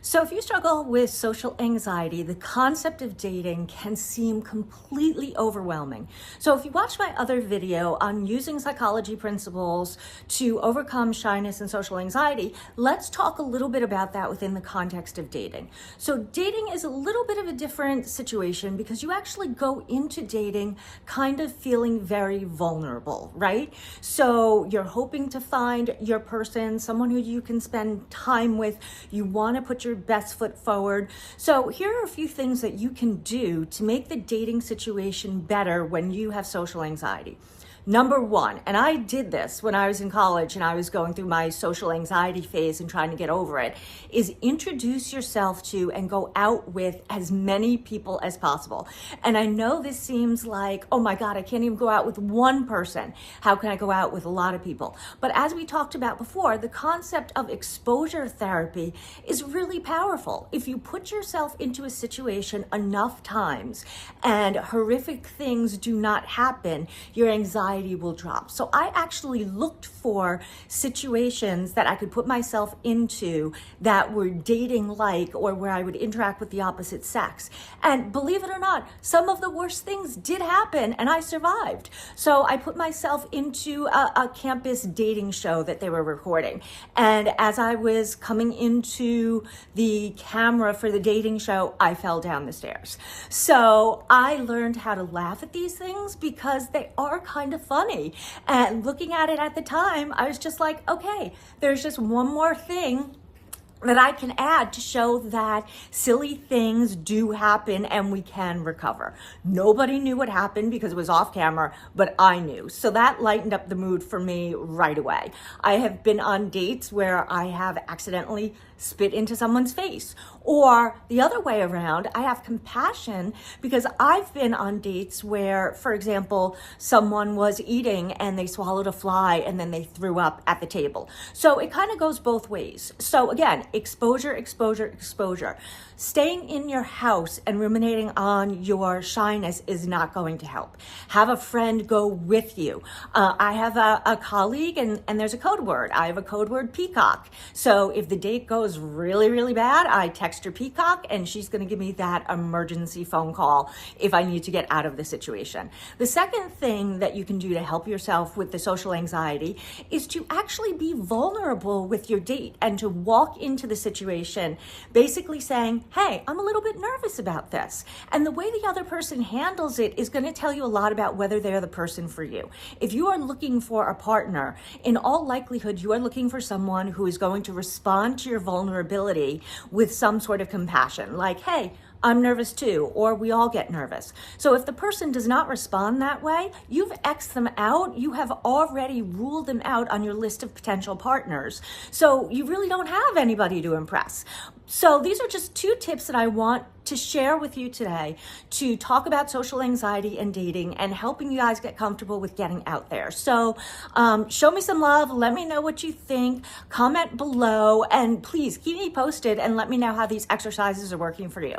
So if you struggle with social anxiety, the concept of dating can seem completely overwhelming. So if you watch my other video on using psychology principles to overcome shyness and social anxiety, let's talk a little bit about that within the context of dating. So dating is a little bit of a different situation because you actually go into dating kind of feeling very vulnerable, right? So you're hoping to find your person, someone who you can spend time with. You want to put your best foot forward. So here are a few things that you can do to make the dating situation better when you have social anxiety. Number one, and I did this when I was in college and I was going through my social anxiety phase and trying to get over it, is introduce yourself to and go out with as many people as possible. And I know this seems like, oh my God, I can't even go out with one person. How can I go out with a lot of people? But as we talked about before, the concept of exposure therapy is really powerful. If you put yourself into a situation enough times and horrific things do not happen, your anxiety will drop. So I actually looked for situations that I could put myself into that were dating like, or where I would interact with the opposite sex. And believe it or not, some of the worst things did happen and I survived. So I put myself into a campus dating show that they were recording. And as I was coming into the camera for the dating show, I fell down the stairs. So I learned how to laugh at these things because they are kind of funny. And looking at it at the time, I was just like, okay, there's just one more thing that I can add to show that silly things do happen and we can recover. Nobody knew what happened because it was off camera, but I knew. So that lightened up the mood for me right away. I have been on dates where I have accidentally spit into someone's face. Or the other way around, I have compassion because I've been on dates where, for example, someone was eating and they swallowed a fly and then they threw up at the table. So it kind of goes both ways. So again, exposure, exposure, exposure. Staying in your house and ruminating on your shyness is not going to help. Have a friend go with you. I have a colleague and there's a code word. I have a code word, peacock. So if the date goes really, really bad, I text her peacock and she's going to give me that emergency phone call if I need to get out of the situation. The second thing that you can do to help yourself with the social anxiety is to actually be vulnerable with your date and to walk into the situation basically saying, hey, I'm a little bit nervous about this. And the way the other person handles it is going to tell you a lot about whether they're the person for you. If you are looking for a partner, in all likelihood, you are looking for someone who is going to respond to your vulnerability with some sort of compassion, like, hey, I'm nervous too, or we all get nervous. So if the person does not respond that way, you've X'd them out. You have already ruled them out on your list of potential partners. So you really don't have anybody to impress. So these are just two tips that I want to share with you today to talk about social anxiety and dating and helping you guys get comfortable with getting out there. So show me some love. Let me know what you think. Comment below and please keep me posted and let me know how these exercises are working for you.